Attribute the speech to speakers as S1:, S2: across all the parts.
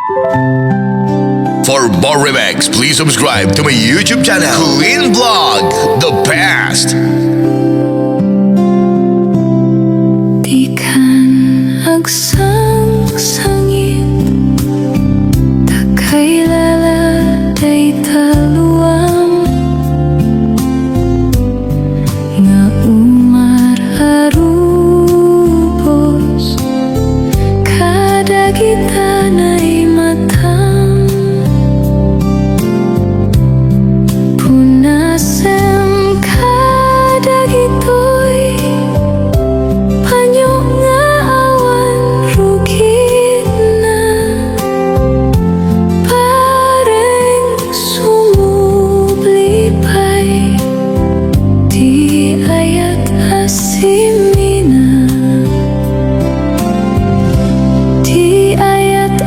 S1: For more remix, please subscribe to my YouTube channel, Clean Vlog, The Best.
S2: Di ka agsang-sangit, takailala day taluam, nga umararubos, kada kita na'y matang, punasem kada gito'y panyo nga awan rugit na, pareng sumublipay, di ayat asimina, di ayat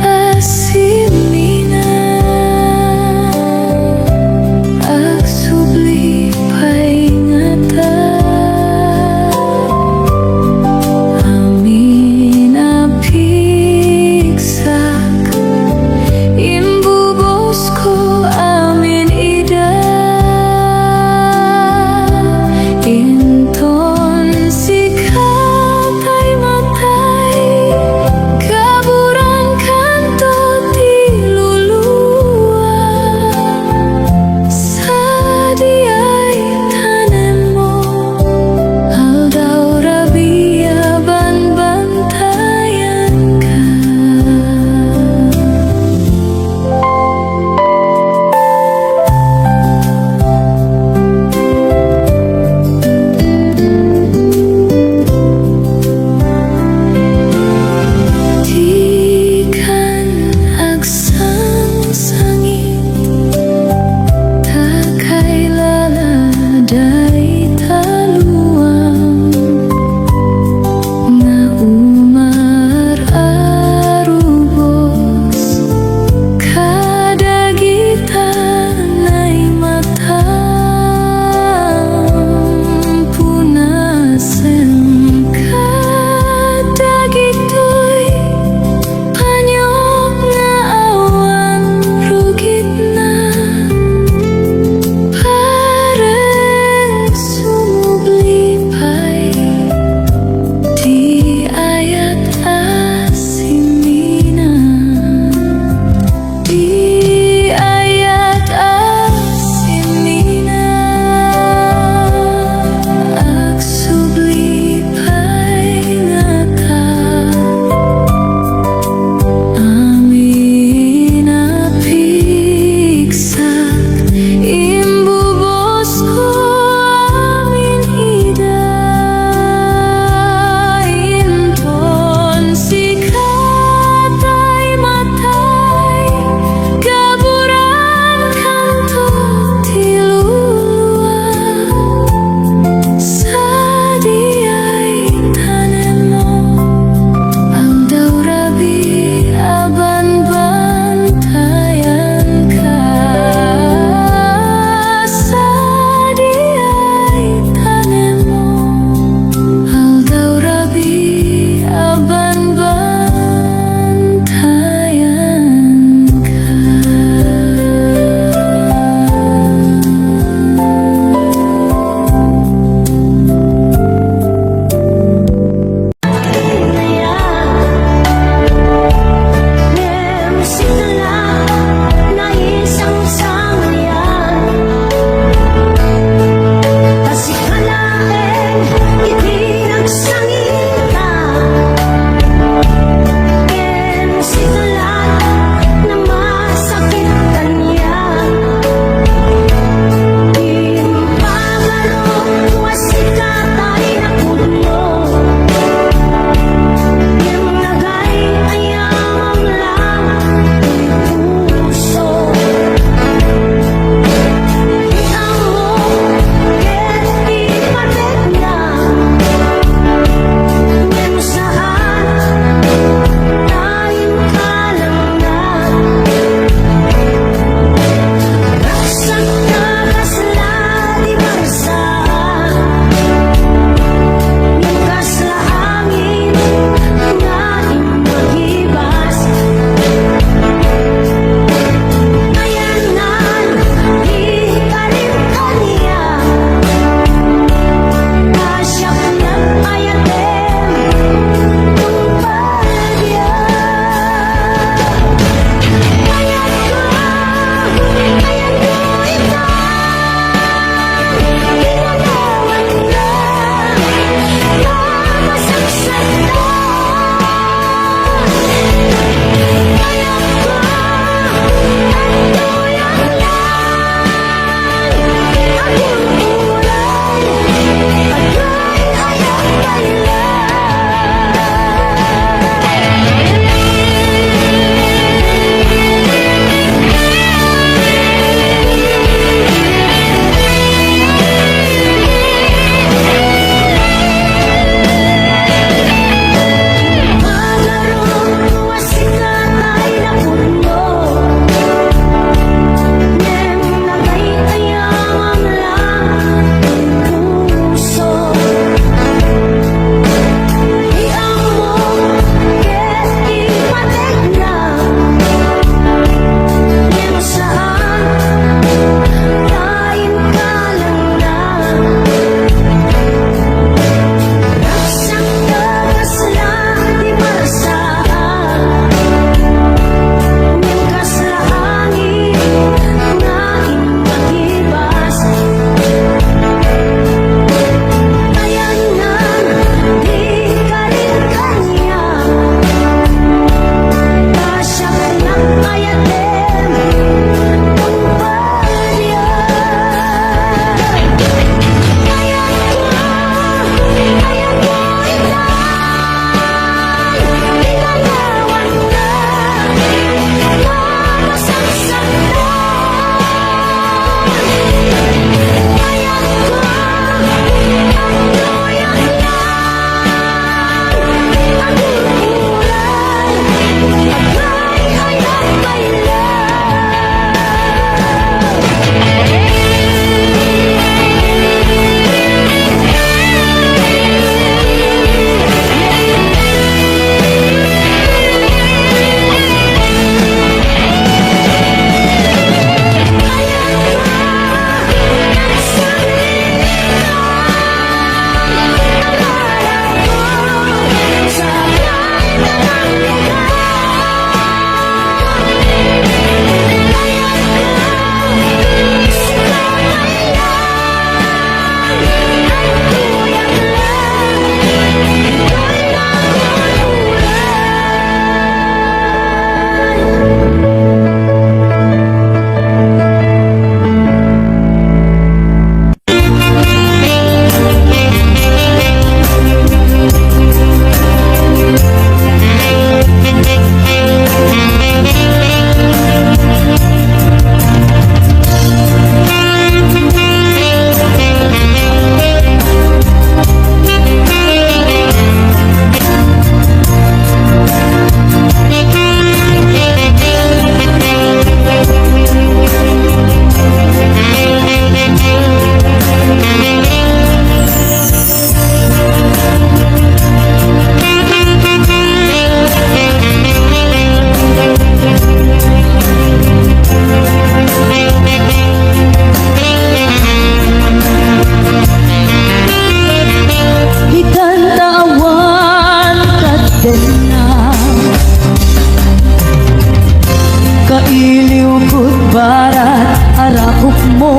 S3: iliw ko't barat arakop mo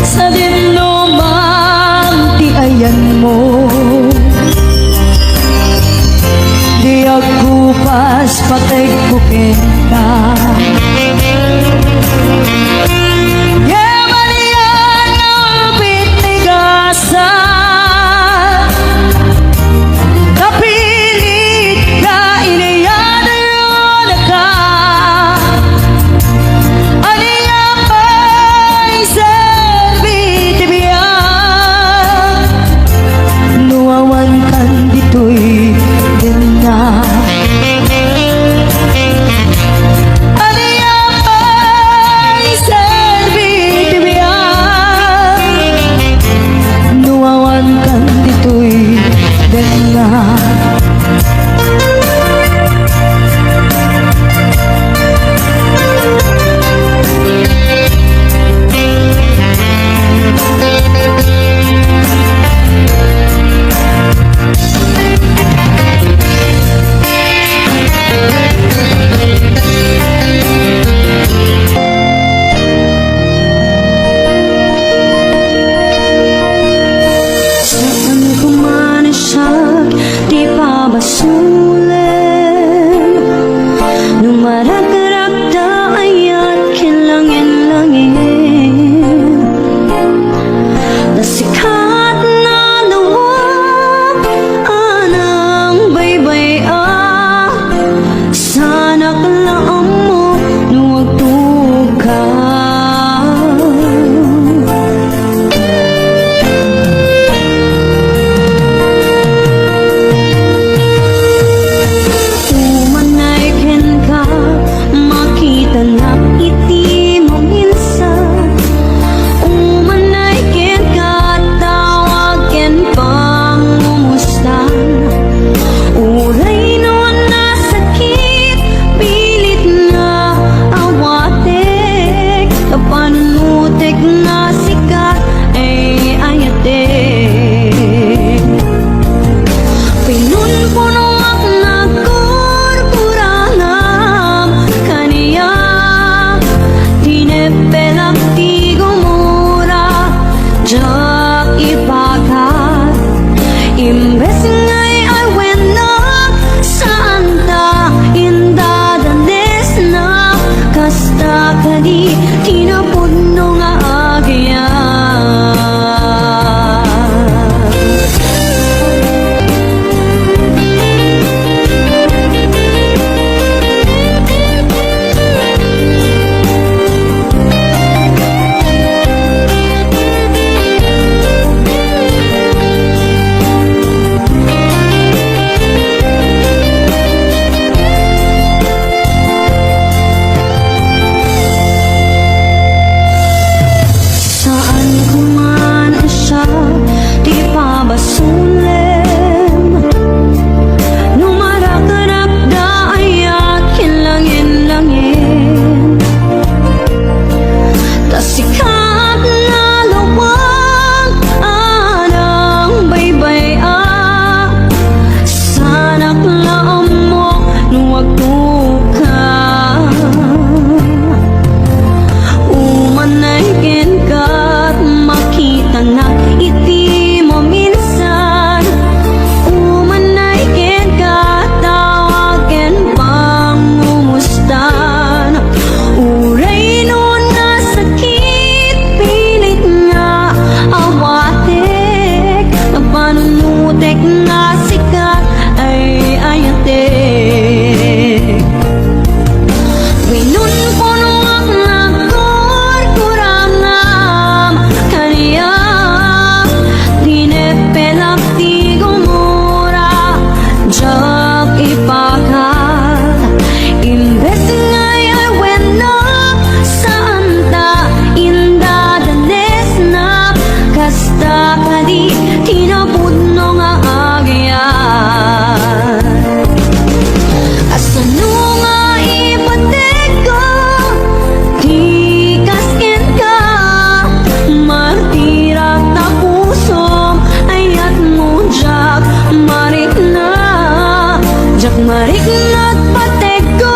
S3: sa dinumang ti ayan mo. Di agkupas patay kukin ka.
S2: Mariknat pateggo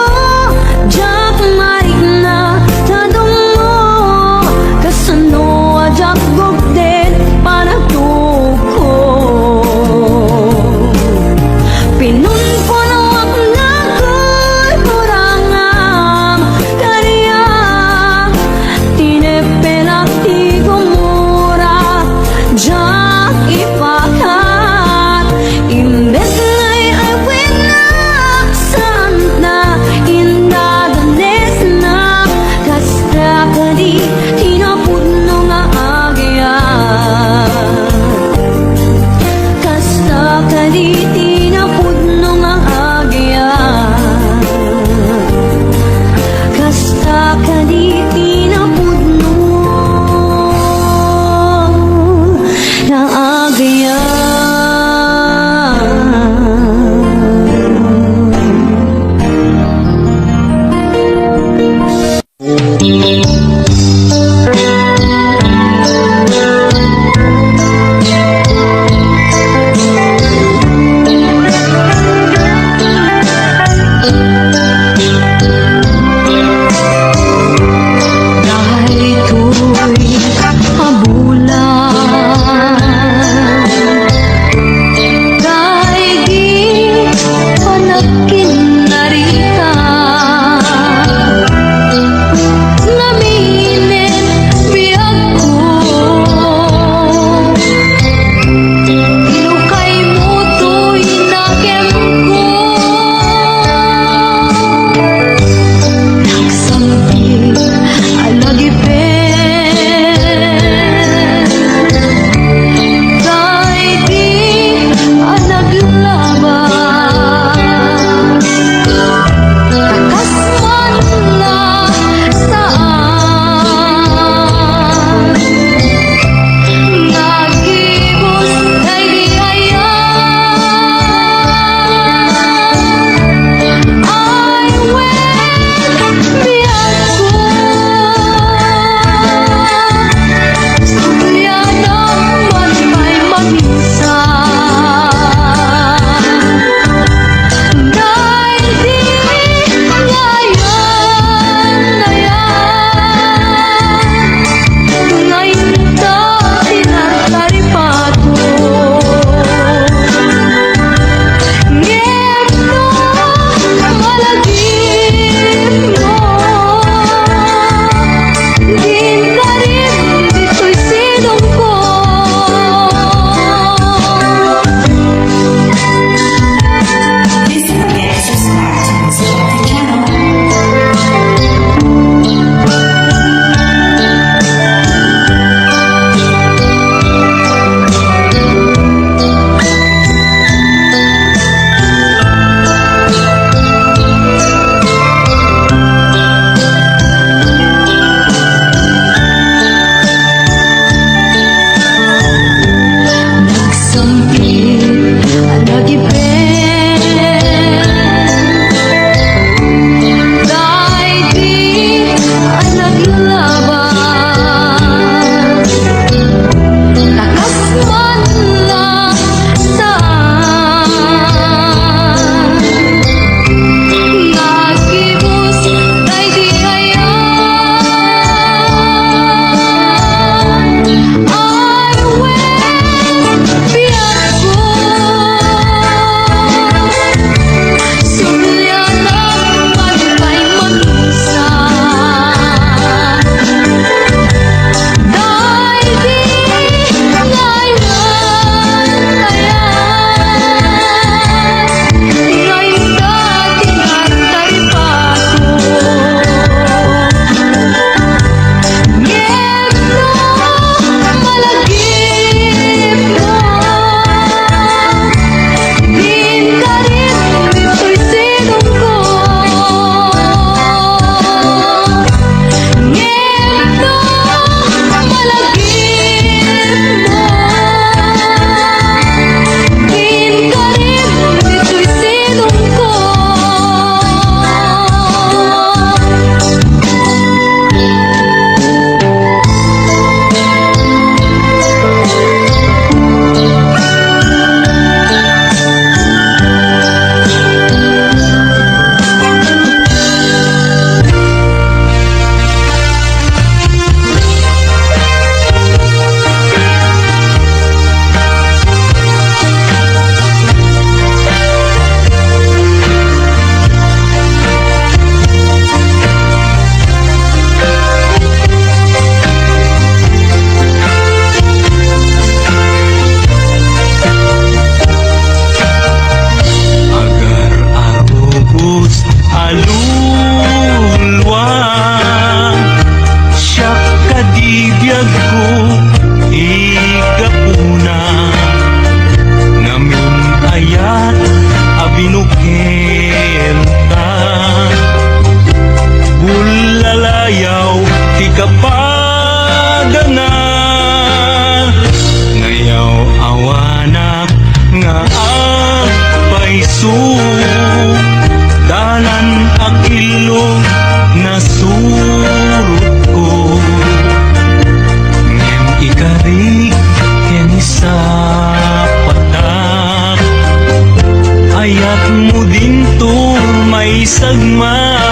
S4: dalan akilo nasurot ko ngem ikarik ken sa patak ayat mo din to may sagmak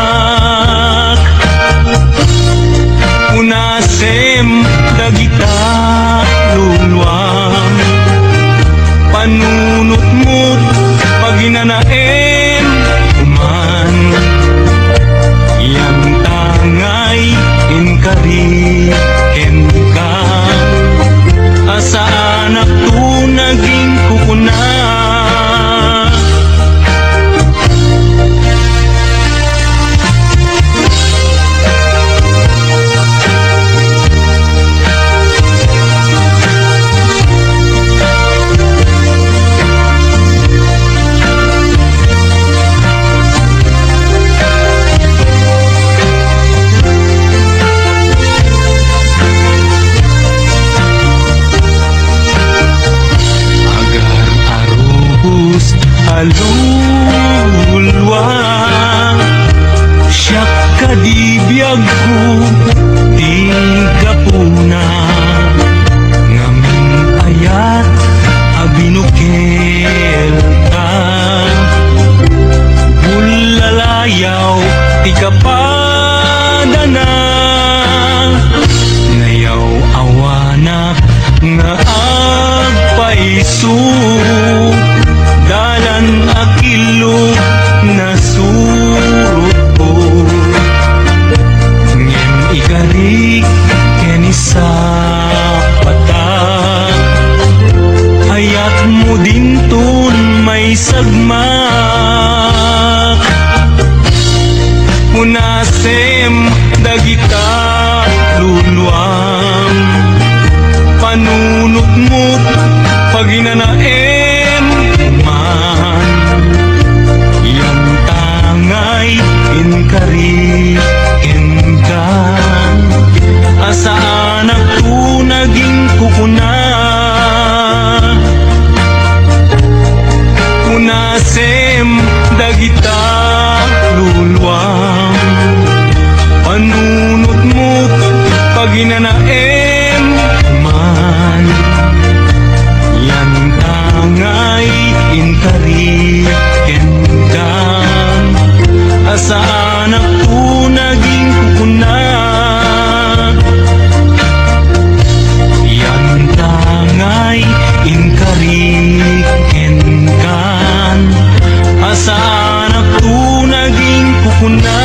S4: unasem dagita luluang panunot mo pag inanaem uman yang tangay inkari ka asa anak tu naging kukuna alulwa siya kadibiyag ko di kapuna ngamin ayat abinukel ka bulalayaw ti kapadana ngayaw awanak nga agpaisu dalan akilo nasurot ko ngem ikarik ken sa patak ayat mo din ton may sagmak unasem dagita luluang panunot mo pag inanaem man yan tangay inkari inkan asa anak tu naging kukuna unasem dagita luluang panunot mo pag inanaem man yan tangay inkari kendan asa anak tu naging kukuna yan tangay inkari kendan asa anak tu naging kukuna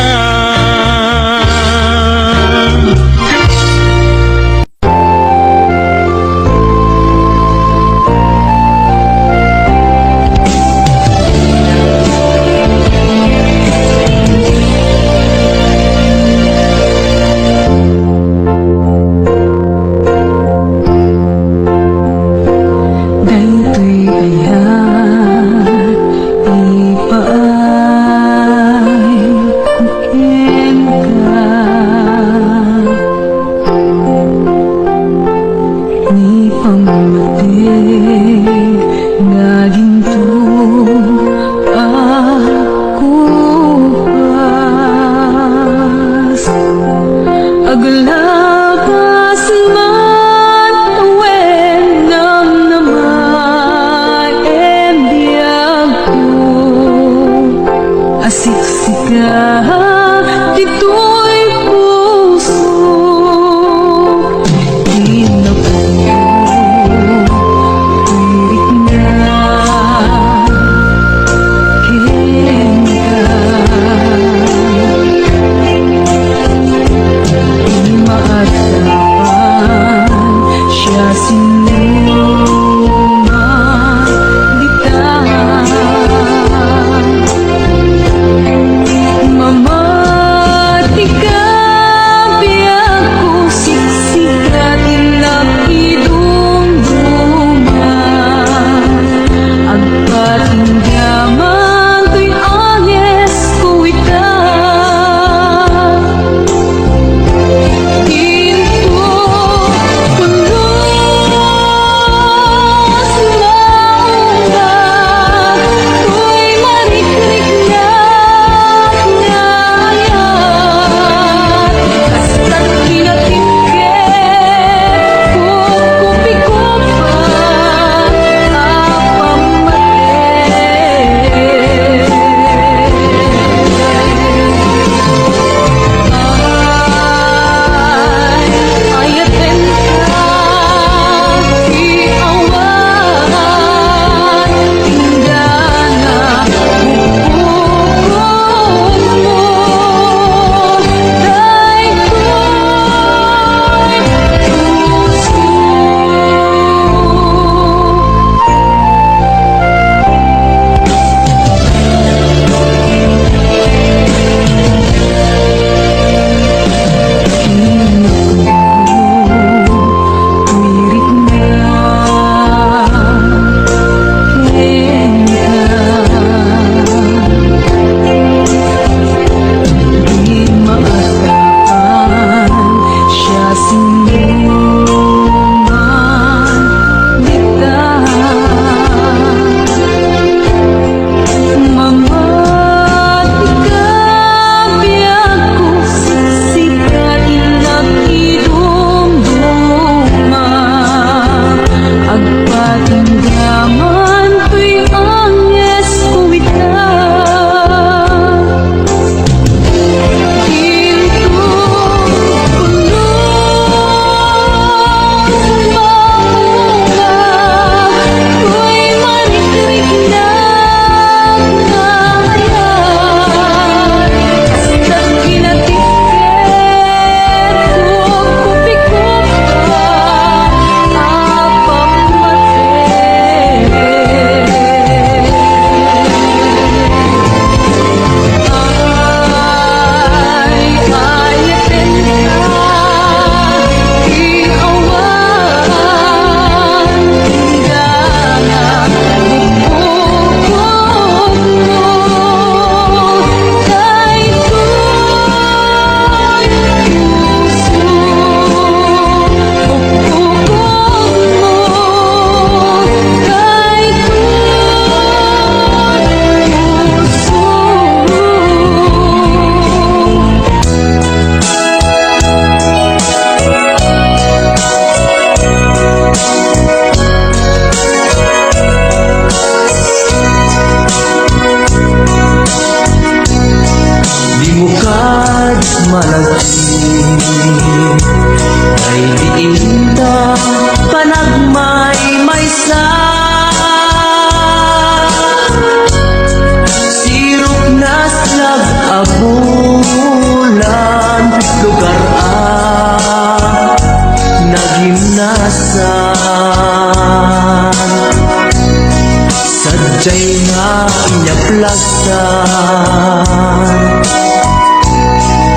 S3: lagsan.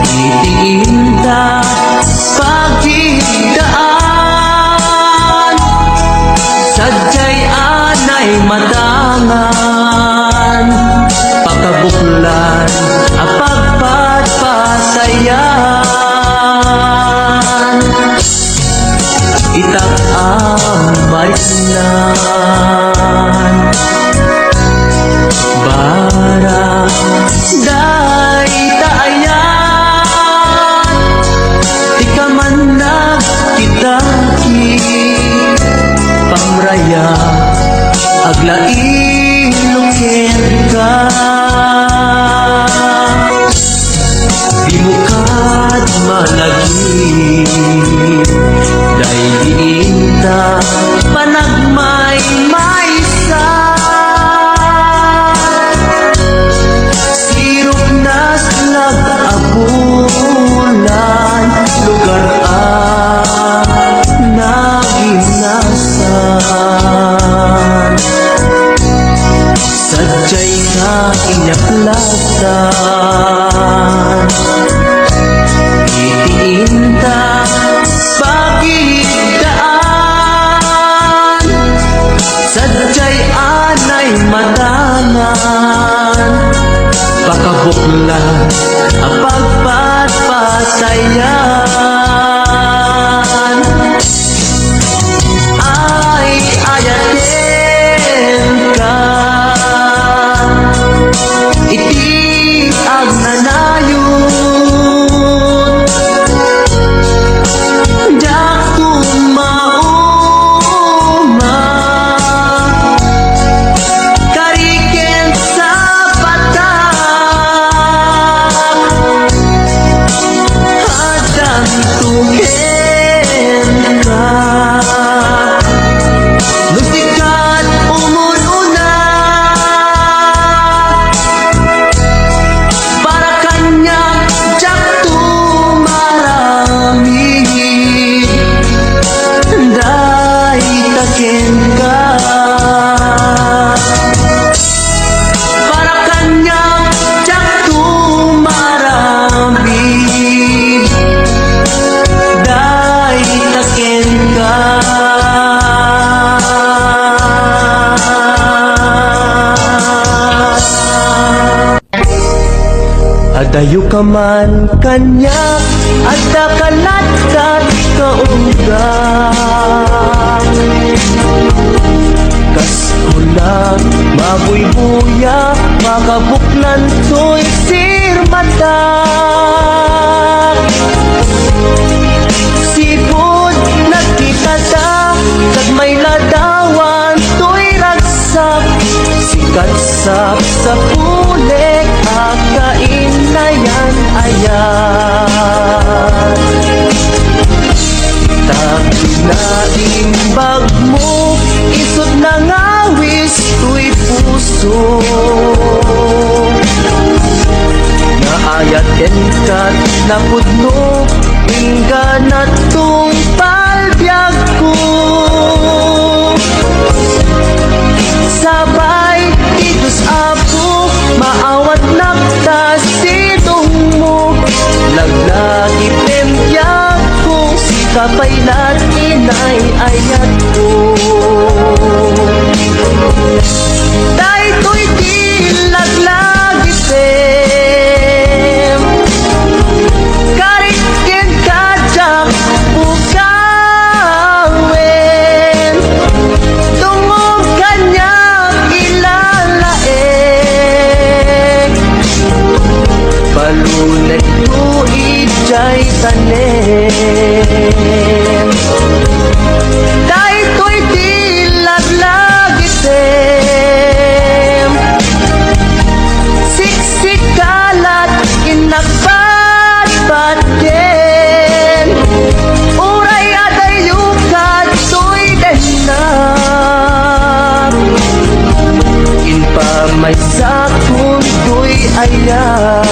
S3: Itiinda pagdidaan, sadyay anay matangan, pakabuklan ang pagpatpatayan. Itak ang marinan, bara day taayan, di ka man nagkitaki, pamraya aglain ka. Di mo kad malagi, dahil diinta panagmay maysa. Sirop nas nag-abulan, lugar ang naginasan. Sadyay ka inyaklasan, itiinta pagidaan, sadyay anay matangan, pakabuklan ang pagpatpatayan. Ay ayaten ka, iti ang nanayon, dakong mauma, kariken sa patak, hadang tuhen ka. Lusikat umuruna, para kanya jak tumarami, day taken ka. Para kanya jak tumarami, day taken ka. Adayo ka man kanya, adda kalat kat kaunggan. Kasula, mabuybuya, makabuklan to'y sirmata. Sipod nagkita ta, kag may ladawan to'y ragsak. Sikatsap sa pulik, akain na yan ayan. Takot na imbag mo, isod na ngawis to'y puso. Naayaten kat napudno, ingga na tong palbyag ko. Sabay titus apo, maawat naktas itong mo. Laglagi pempya ko, si kapaylat inay ayat ko. Day to'y di laglagi pem, karikin kajak bukawen, tungog kanya ilalaeng, palunek ko ijay tanem. Day to'y di laglagi tem, siksik kalat inagbatbatyen, uray adayukat to'y dehnap, inpamay sakon to'y ayat.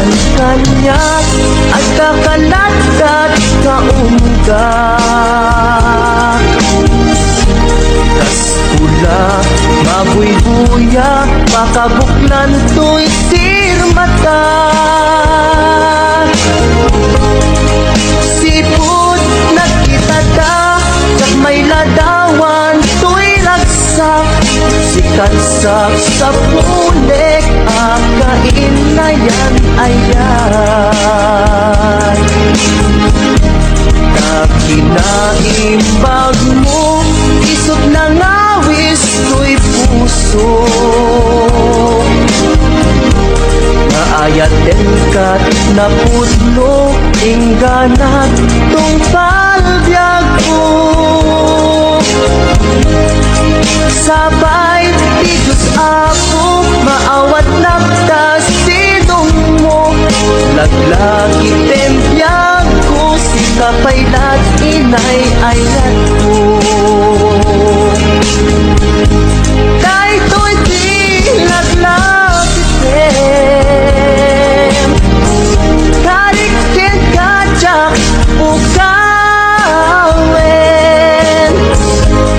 S5: man kanya at kakalat at kaungga. Tas pula, mabuy-buya, makabuklan to'y sirmata. Sipot nagkitata, kag may ladawan to'y ragsak. Sikat-sak sa pulik, akain na yan ayan. Kinaimbag mo, isot na ngawis ko'y puso. Naayaten ka't napudlo, ingganat tong palbyag ko. Sabay, di Diyos ako, maawat naptas sidong mo. Laglagi tempyag ko, si kapaylat inay ayat ko. Kay to'y di laglagi tem, karikin kajak ukawen.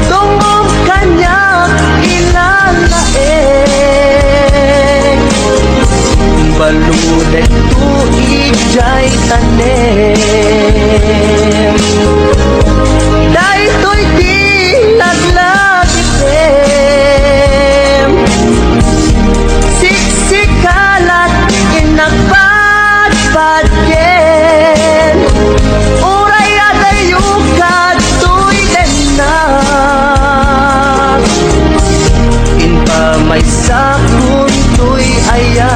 S5: Tungong kanyak ilalaeng, balulet tuig jay tanem. Dahil to'y di naglagitem, siksikalat inagpadpadyen. Uray adayukat to'y denak, inpa may sakun to'y ayan.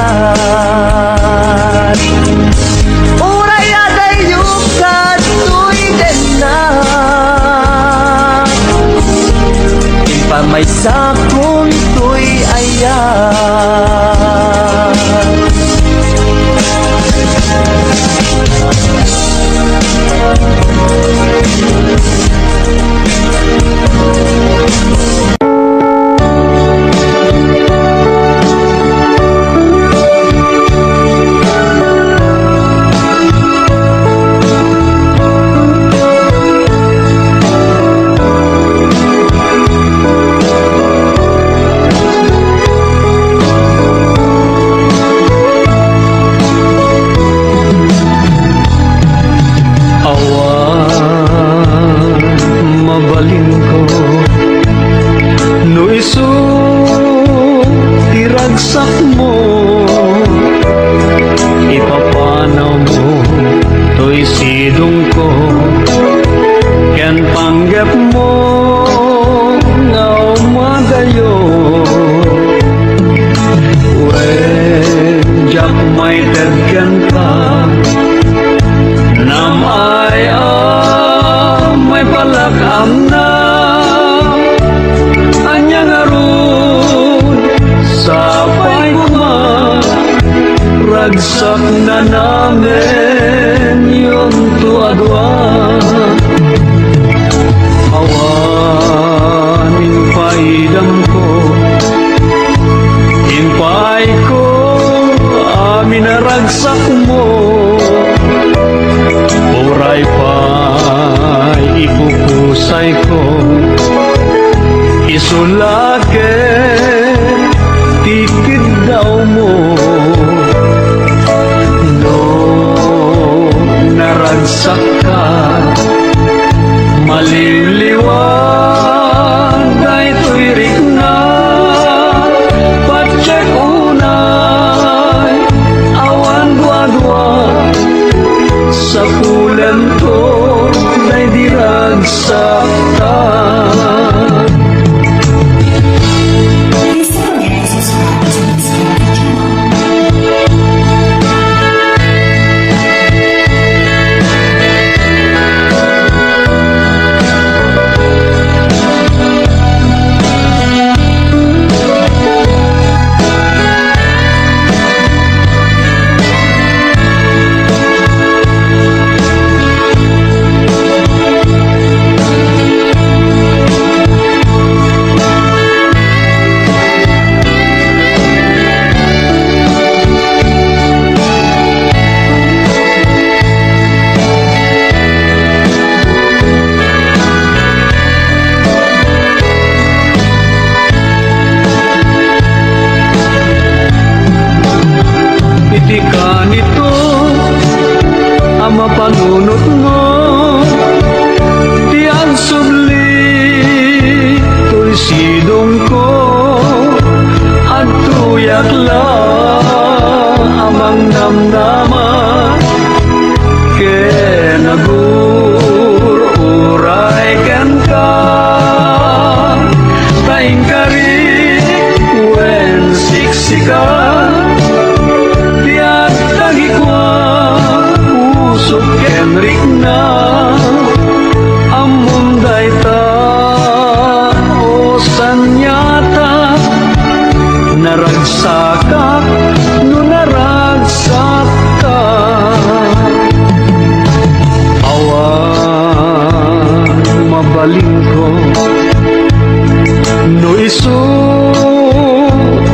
S5: Uray adayukat to'y denak, inpa may sakun to'y ayan.
S4: Mabalin ko no isu tiragsak mo, ipapanaw mo to'y sidong ko. Yan panggap mo nga umagayo, when jak may tagyan ka nam ay may palakam na anyang arun sapay kuma, ragsak na namin yung tuadwa. Awanin paidam ko, impay ko amin na ragsak mo. Uray pa'y ipupusay ko, isulake tikid daw mo. No naragsak ka, maliliwan kay tuwirik na. Patsek unay, awan dua-dua, sa pulan ko na'y diragsak ka. mapanunot mo tiang subli to'y sidong ko at tuyak lang amang namnaman kenagur uray ken ka taing kari wen siksikan tiyak tagikwa usok kenrik na amunday ta o sanyata naragsakak no naragsak ka awan mabaling ko no iso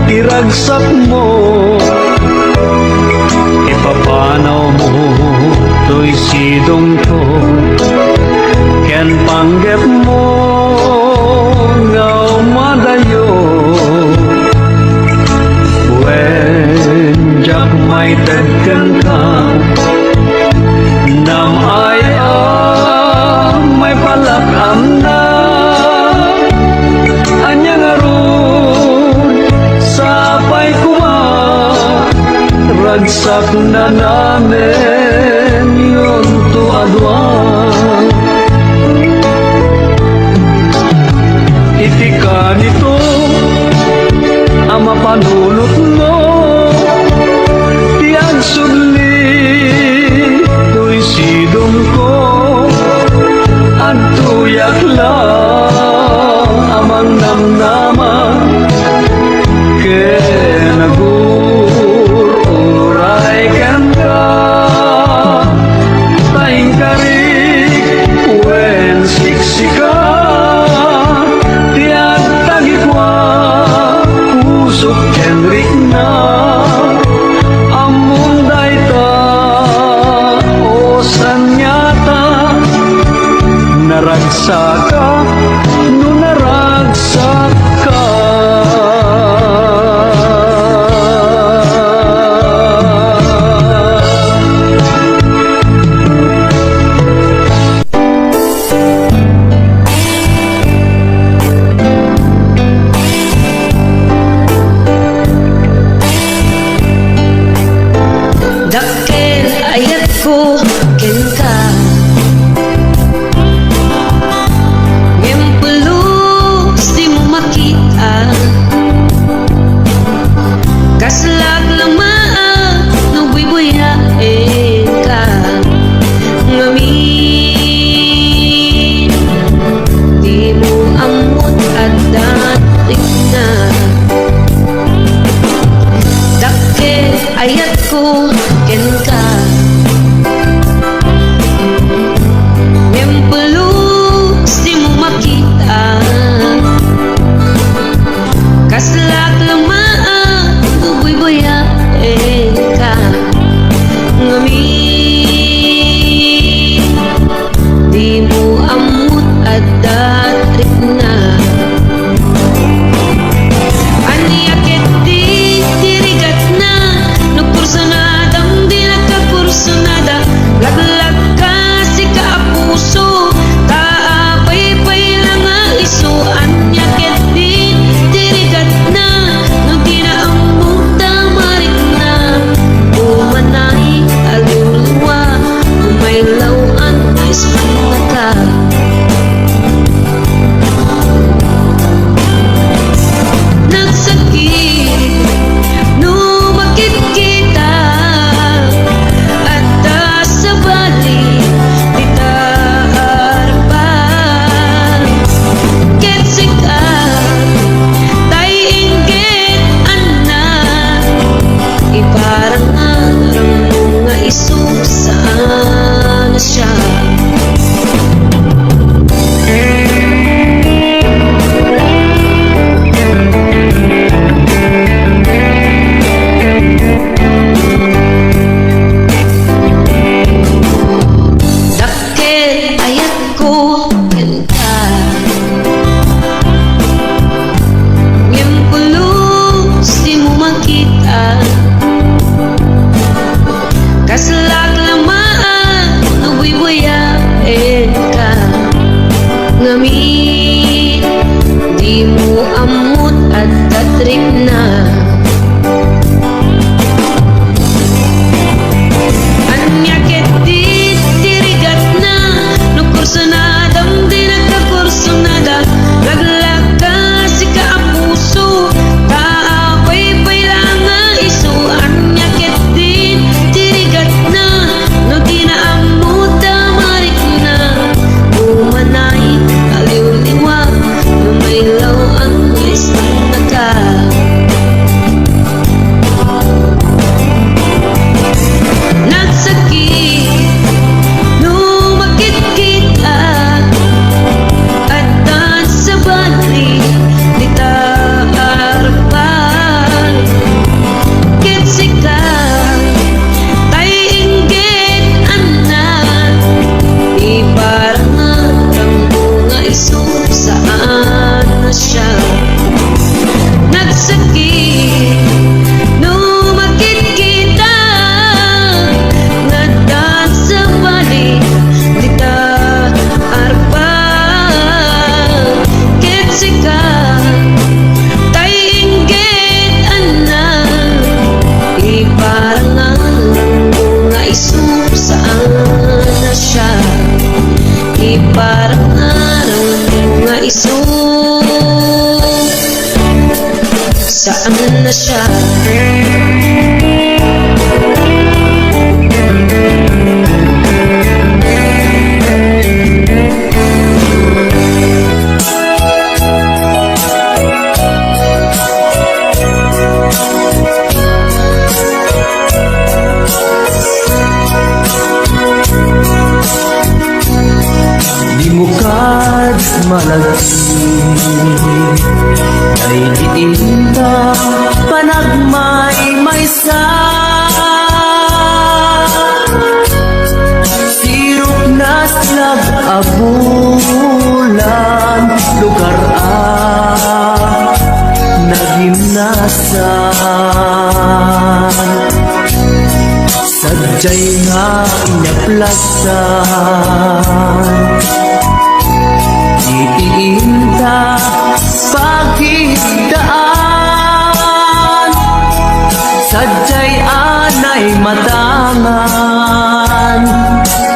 S4: iragsak mo ipapanaw mo to'y sidong ko ken panggep mo ngaw madayo wen jak may tagkan ka nam ay may palakam na anyang aron sapay kuma ragsak na namin yun to adwan itika nito ang mapanunot mo tiyang subli to'y sidong ko at tuyak lang amang namnaman kenagur uray ken ka taing karik wen siksika tiyak tagikwa usok kenrik na amunday ta o sanyata naragsaka no naragsak ka
S6: Dakkel ayat ko ken ka Ngempulus di mo makita Kaslag lamaan no buy-buyain ka Ngamin di mo amot at dating na Dakkel ayat ko ken ka Ngempulus di mo makita Kaslag lamaan buy-buyain ka Ngamin di mo amot at datrik na Aniakit di dirigat na no kursunadang di nagkakursunada laglag ka si kaapuso taapay-pay lang ang iso anyakit di dirigat na no ginaambong tamarik na umanay aluluwa umaylawan is panaka nagsakit no makikita at sa balik di taarpan ketsika tay inggit anak iparang arang mga isubsaan na siya Dakkel ayat ko ken ka Ngempulus di mo makita Kaslag lamaan maiso. Saan na siya?
S5: Di mo kad malagsi ay diinta panagmay maysa. Sirok na slag abulan lugar nagimnasan. Sadyay nga inyaplasan, itiinta pagkidaan. Sadyay anay matangan,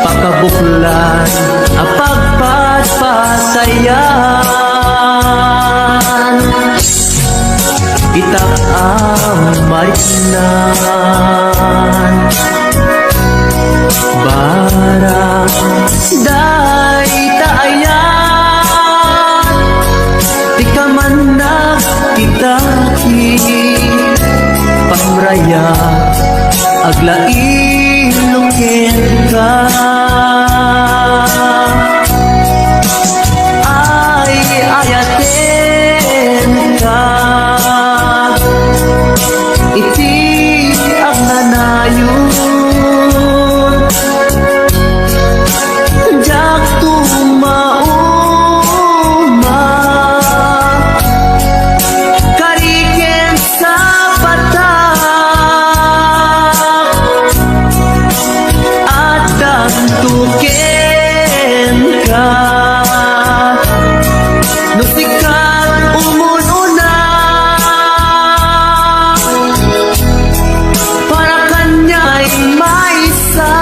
S5: pakabuklan apagpatpatayan. Itak ang marinan, barang day taayan. Di ka man nagkitaki, pamraya aglaing lukin ka. Ay ayaten ka, iti ang nanayon. Jak tumauma, kariken sa patak, at dantuken ka. Nusikat umununa, para kanya'y maysa.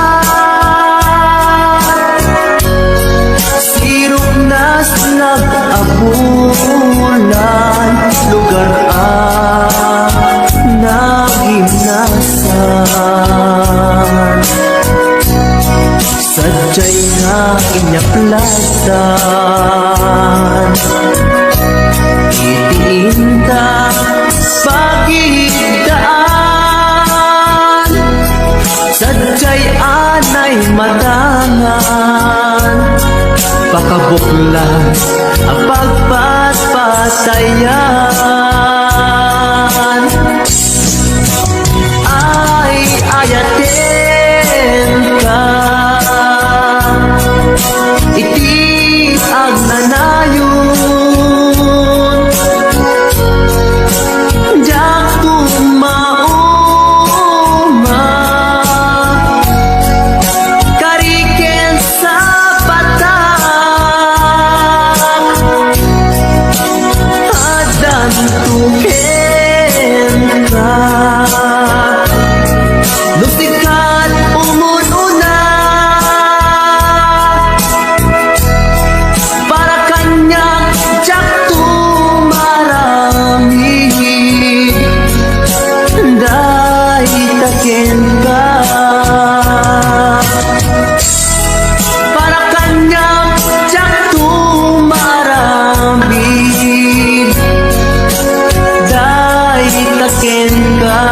S5: Sirok na nag-abulan lugar nagimnasan. Sadyay nga inyaplasan, itiinta pagidaan. Sadyay anay matangan, pakabuklan ang pagpatpatayan. Ay ayaten ka, iti ang nanayon. Jak tumauma, kariken sa patak, at dantuken ka. Lusikat umununa, para kanyang jak tumarami. Dahil taken ka, para kanyang jak tumarami. Dahil taken ka.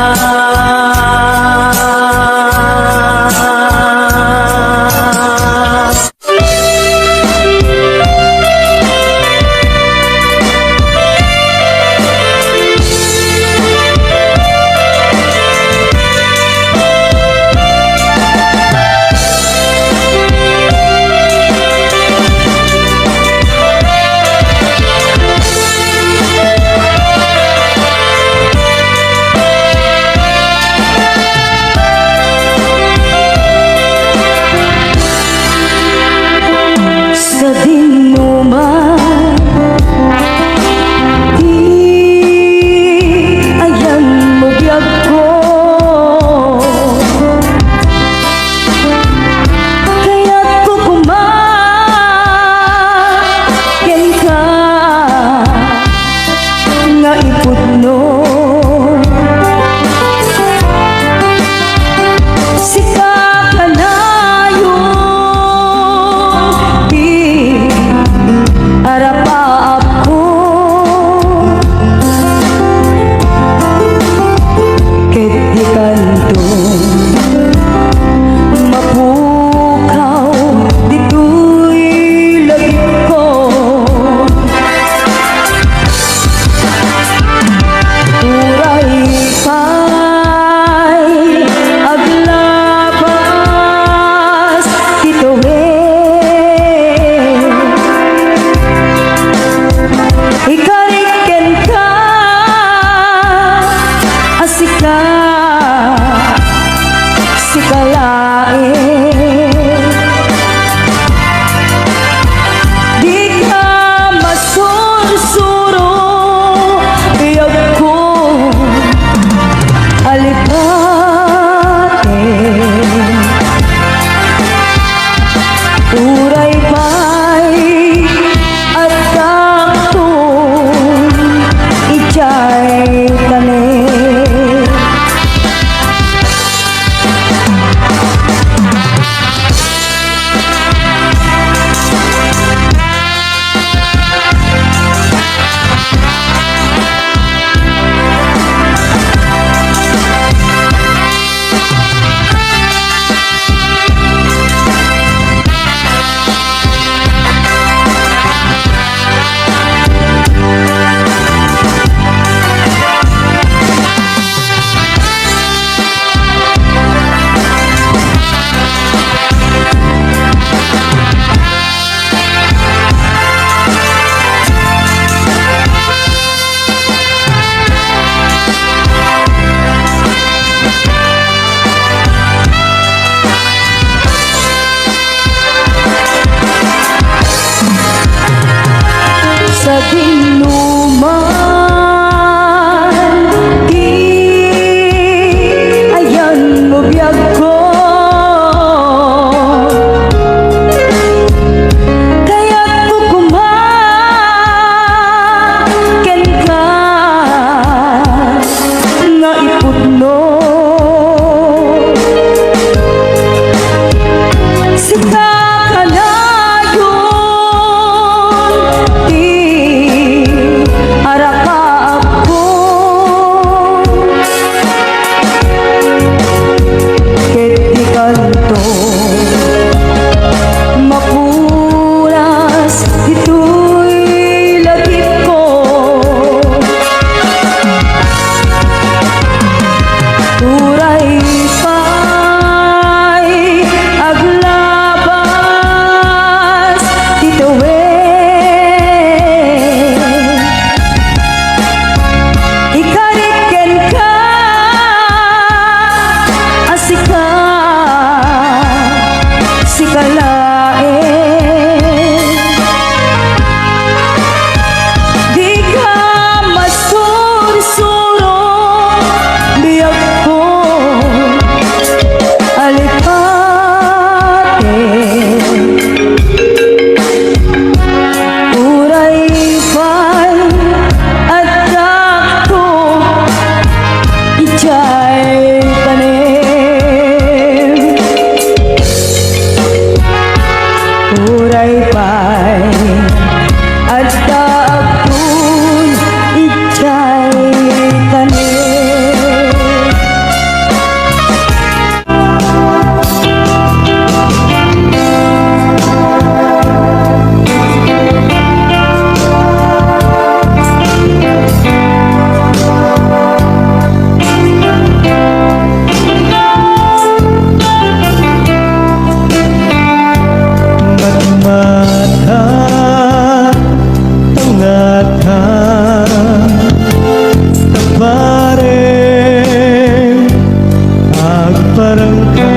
S5: barangka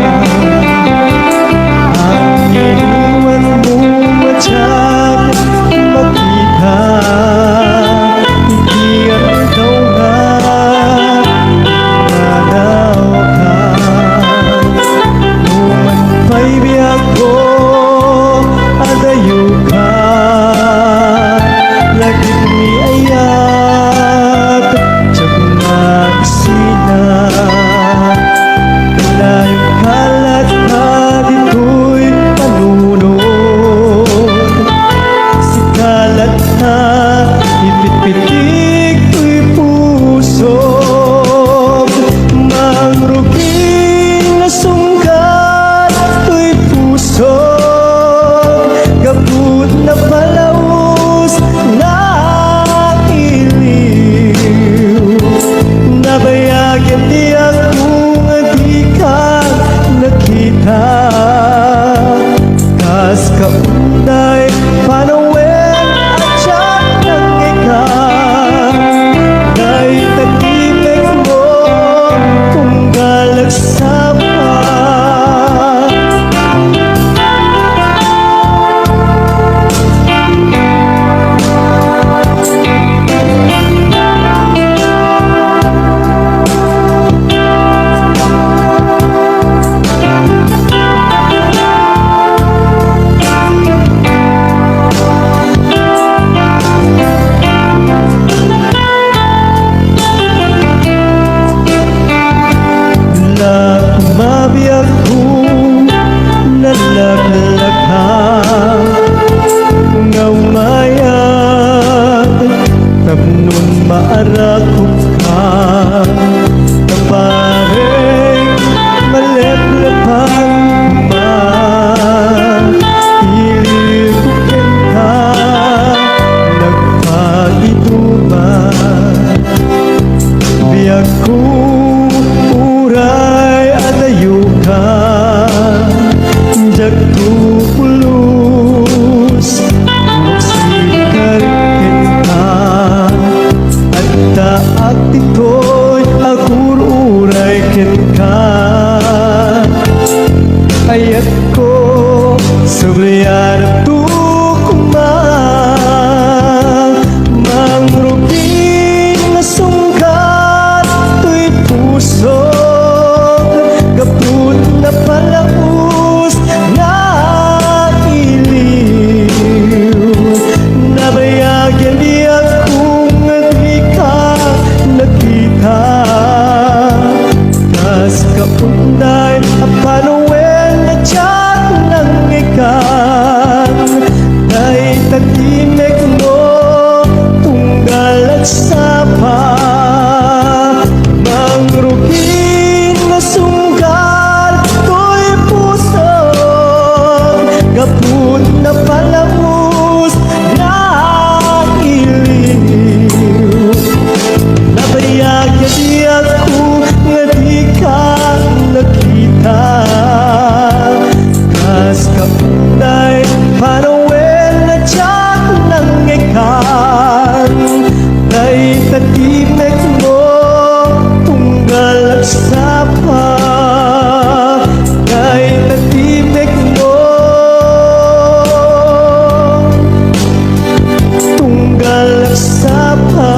S5: ang iniwan mo matyak makita. Hindi ang tawag nanaw ka. Numan pa'y biyak ko adayo ka. Lagit ni ayat tsak na isina. Kalayong kalat na dito'y panunod. Si kalat na ipit-pitik to'y puso. Mangruging na sungkat to'y puso. Gabut na palaus na iliw. Nabayagyan di akong di ka nakita. Kas kaunday panawin at siyak ng ikaw. Dahil tagibig mo kung galagsa pa. Mabiyag ko nalaglaka nga umayag tapnon maarakot ka kapareng maleplepan ilikukin ka nagpagituban biyag ko uray adayo ka jak tupulus magsikarin ka at taak dito'y agur-uray ken ka ayat ko sabriyan tukma mangruging na sungkat to'y puso. Gaput na palaus na iliw. Nabayagyan di akong di ka nakita. Kas kaunday panuwen na tiyak ng ikan. Dahil tagimik mo tunggal at sapa. Mangruging na sunggal ko'y puso. Gaput na palamus na iliw. Nabayagyan di ako nga di ka nakita. Kas kaunday panawin na tiyak ng ikan. Dahil tagimik mo tunggal at sapa. Dahil tagimik mo tunggal at sapa.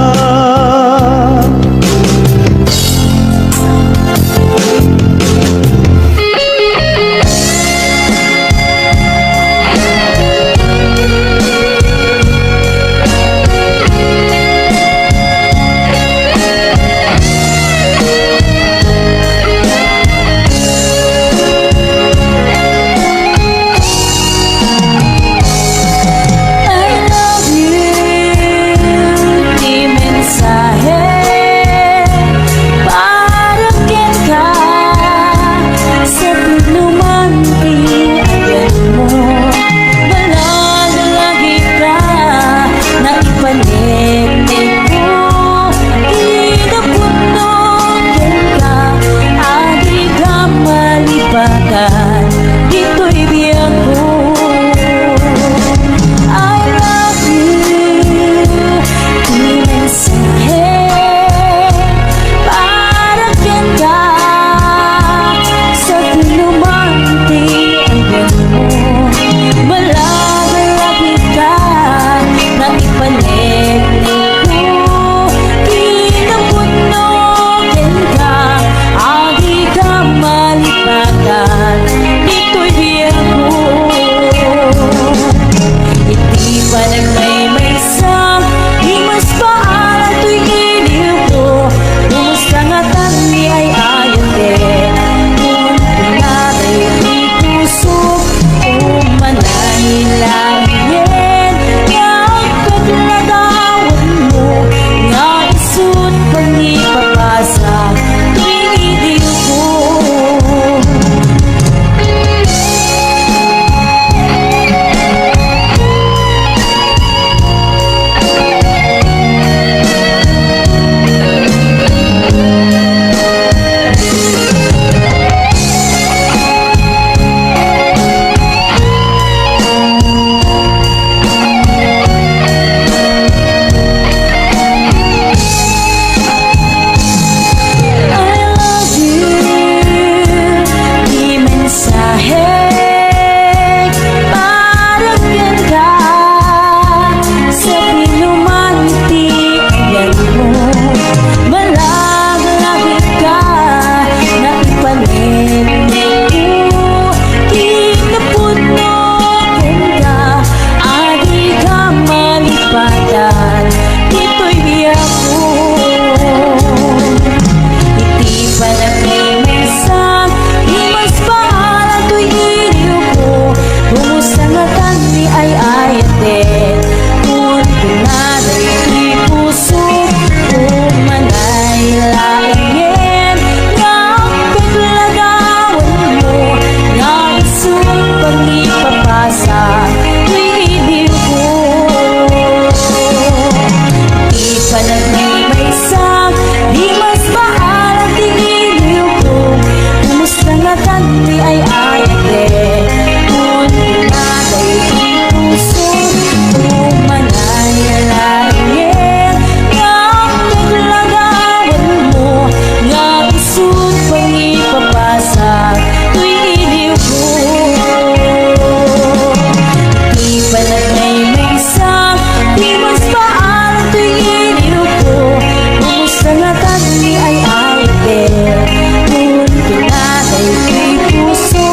S3: ito'y puso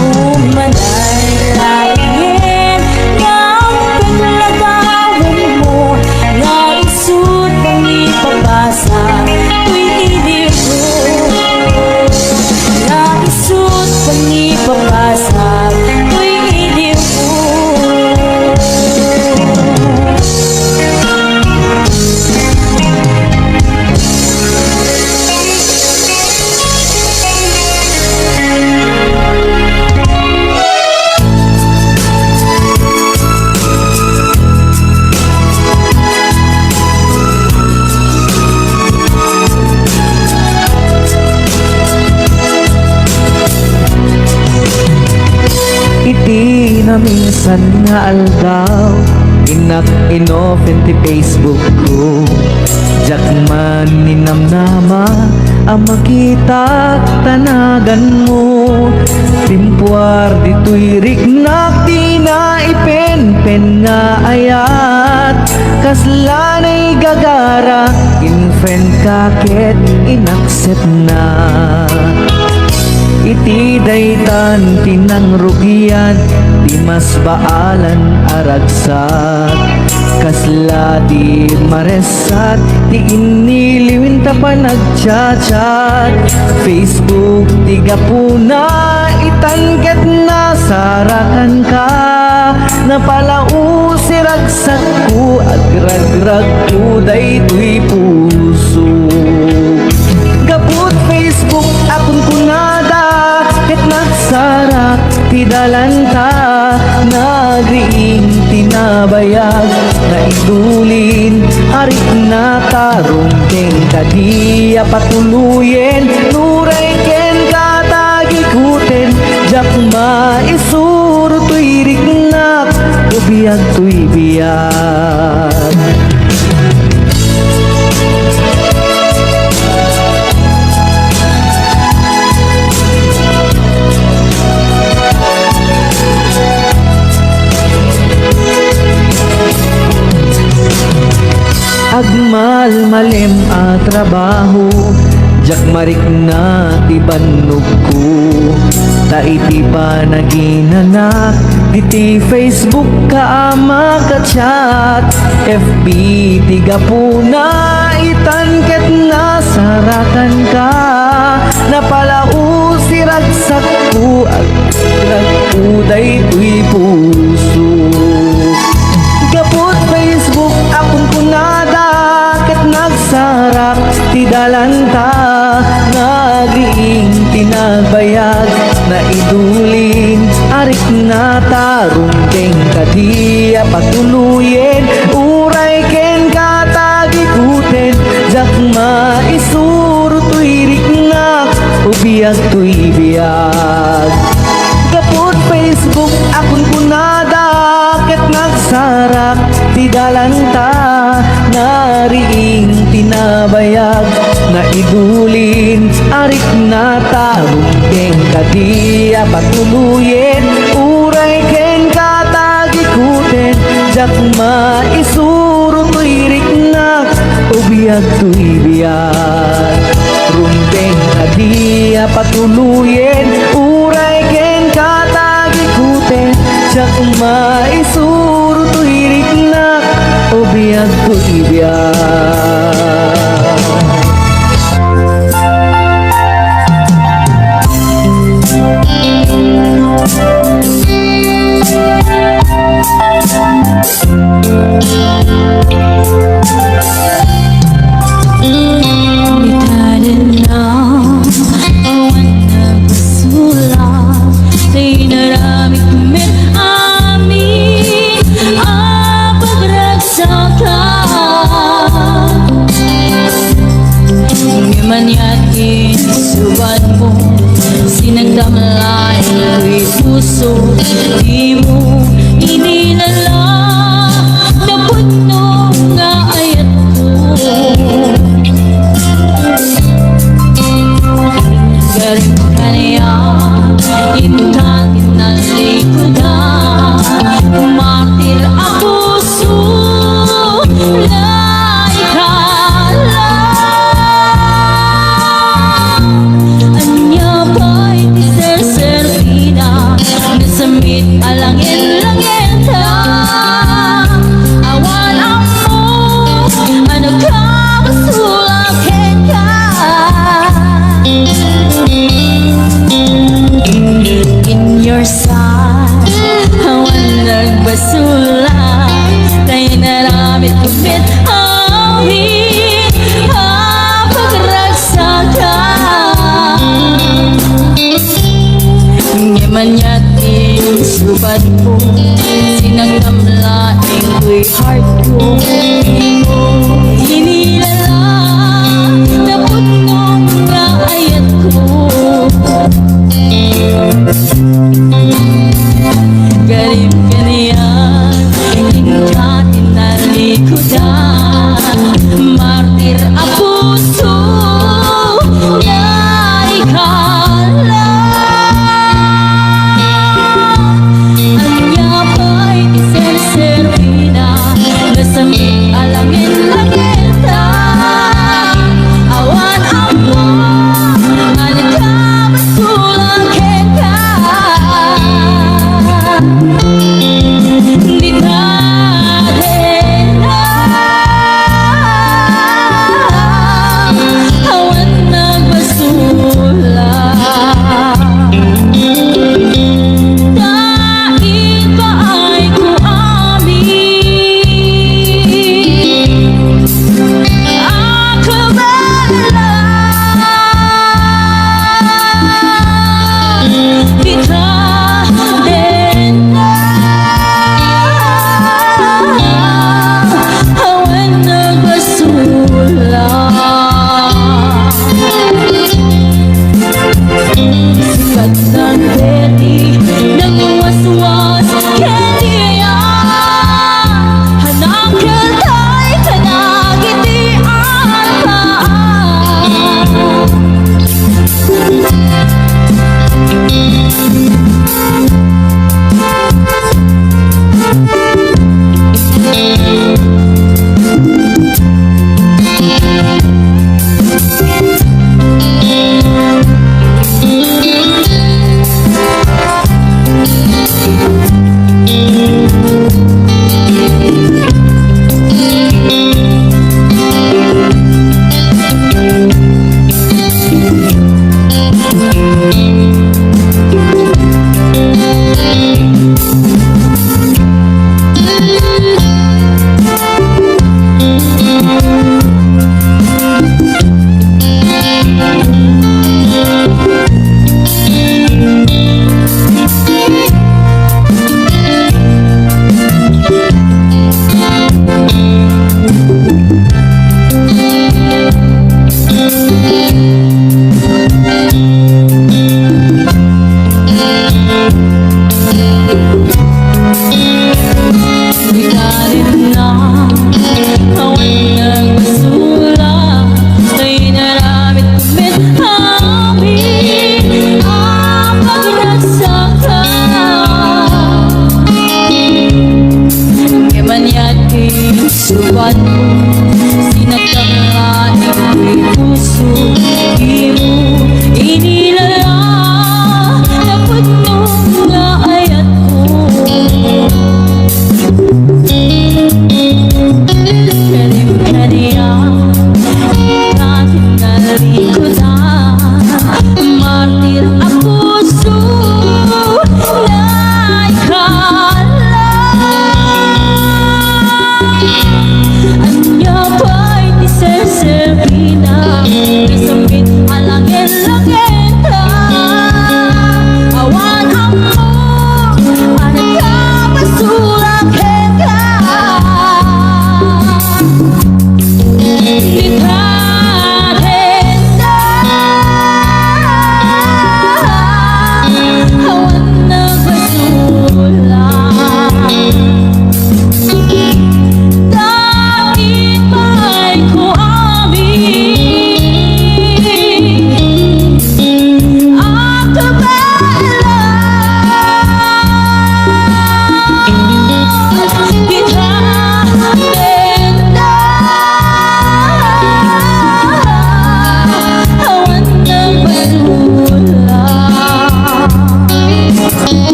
S3: Umanay lain Nga ang paglagawan mo Nga isut ang ipabasa Tuy idil ko Nga isut ang ipabasa Tuy idil ko
S5: Iti na minsan nga aldaw Inak inopen ti Facebook ko Jak man ninamnama Ang makita tanagan mo Timpuar dito'y rignak Di na ipen-pen nga ayat Kaslanay gagara In-friend kaket inaccept na Iti daytan tinangrugian Di mas baalan aragsat Kasla di maresat Di iniliwin ta pa nagchat-chat Facebook di gapuna Itangget na sarakan ka Napalau siragsak ko Agrag-rag ko daytoy puso Gaput Facebook akong kunada Ket nagsarak ti dalanta Nagriing tinabayag Na idulin arik na tarong Keng kadiya patuluyen Nuray ken katagikuten Jak maisuro tuy rignak Ubiyag tuy biyag Agmal malem a trabaho Jak marik na ti bannog ko Ta iti pa naginanak Diti Facebook ka makachat FB tiga puna Itangket na sarakan ka Napalau siragsak ko Agkuday tuy puso Gapot Facebook akong kunada Ket nagsarak ti dalanta Nagriing tinabayag Na idulin arik na tarong Keng kadiya patuluyen Uray ken katagikuten Jak maisuro tuy rignak Ubiyag tuy biyag Gapot Facebook akong kunada Ket nagsarak ti dalanta Nariing tinabayag Na idulin arik na tarong Keng kadiya patuluyen Uray ken katagikuten Jak maisuro tuy rignak Ubiyag tuy biyag Rumbeng kadiya patuluyen Uray ken katagikuten Jak maisuro tuy rignak Ubiyag tuy biyag
S2: Bitalan na awan na basula Kay naramit met amin ang pagragsakan Ngamanyan inisuban mo Sinagdamlay ko'y puso Di mo inilala Na puno nga ayat ko Galing ka niya Intangin na likodan Martir ang puso Lay ka lang Anya ba'y manyating subat ko, sinagdamlaing ko'y heart ko. Di mo hinilala, napot nung raayat ko. Garib ganyan, hingga tinalikudan, martir ang puso na ikala. Anya pa'y iserservina, nasamit alangin langeta. Awan awan, alagabasulang keka. Di tadena, awan nagbasula. Dahil ba ay ko amin, ako bala. Di tadena, awan nagbasula. Sikat ng beti, nagwaswas kaya hanang kalay ka nagitian pa.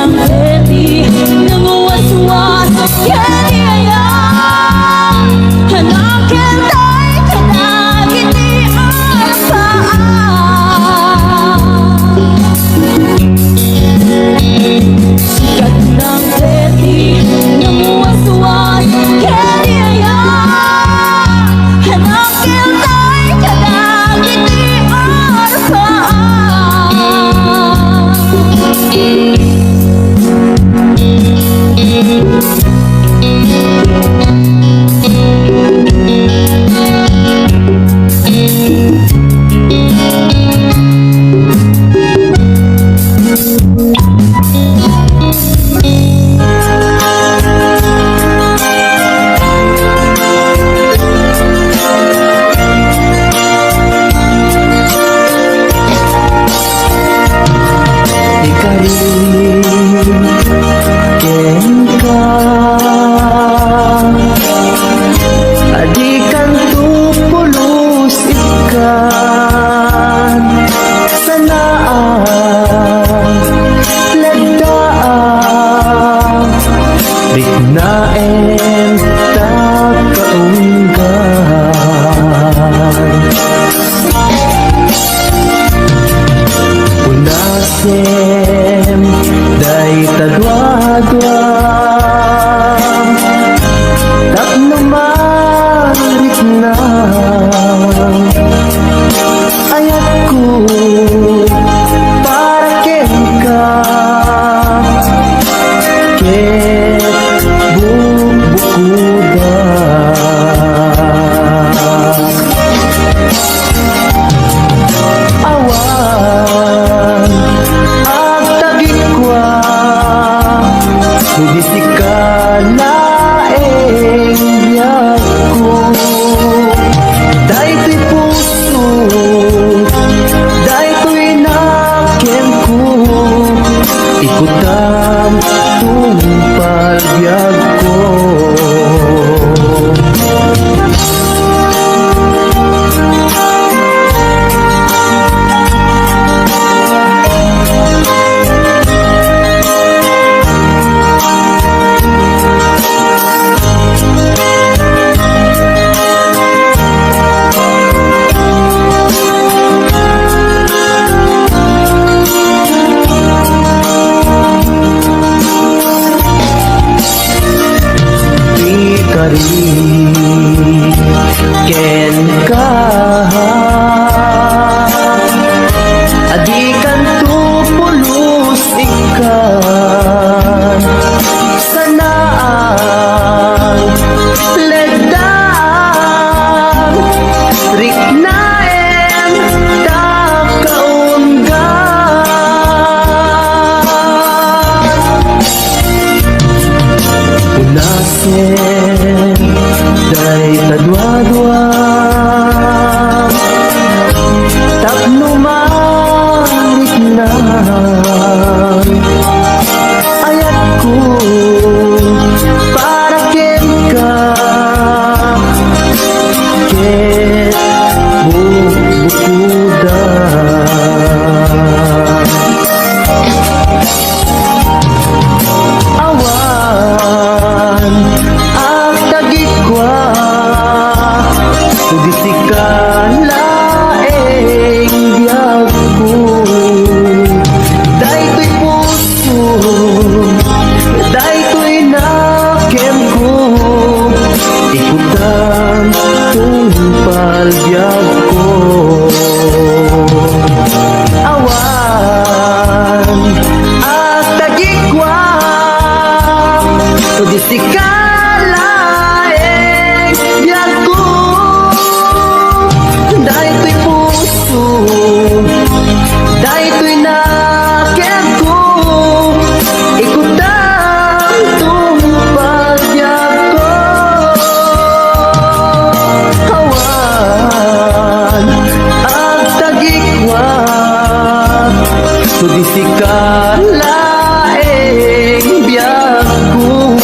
S2: ng beti Nang waswas kaniya Hanakin tayo kanagiti sikat ng beti Nang waswas kaniya Hanakin tayo kanagiti
S5: Adikan tu pulus ikan sanaan ledaan bignaen tak kaunggan Unasem day tadwa-dwa tapno marit na ayat ko para ken ka ket bubukuda awan at tagikwa Hudisikan na ko Dahil puso Dahil nakem ko Ikutam tumpal biyag ko Ken ka adikan tu pulus ikan sanaan ledaan riknaen tak kaunggan Unasen day tadwa-dwa tapno marit na ayat ko para ken ka ket bubukuda awan ang tagikwa Hudisikan laeng biyag ko Dahil to'y puso Dahil to'y nakem ko Ikutan tumpal biyag ko Awan at tagikwa Hudisikan laeng biyag ko Dahil to'y puso Dahil to'y nakem ko Ikutan tumpal biyag ko Awan at tagikwa Hudisikan laeng biyag ko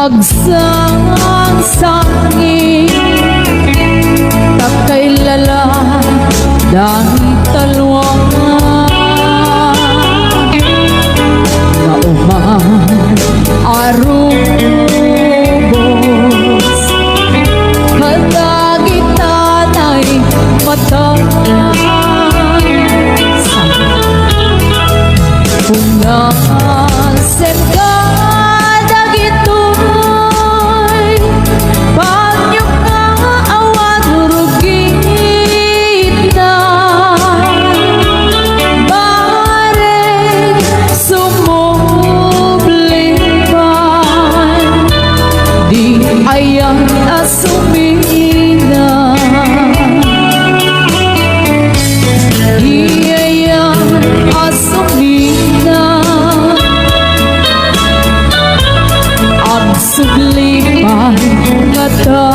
S3: Agsang-sangi Takailala Dahil talwang Nauman Arubos Kadagitan ay matasan Punasen ka dagitoy Banyo nga awan rugit na Bareng sumublipan Di ayang asumina Di ayang asumina Ang sublipan mata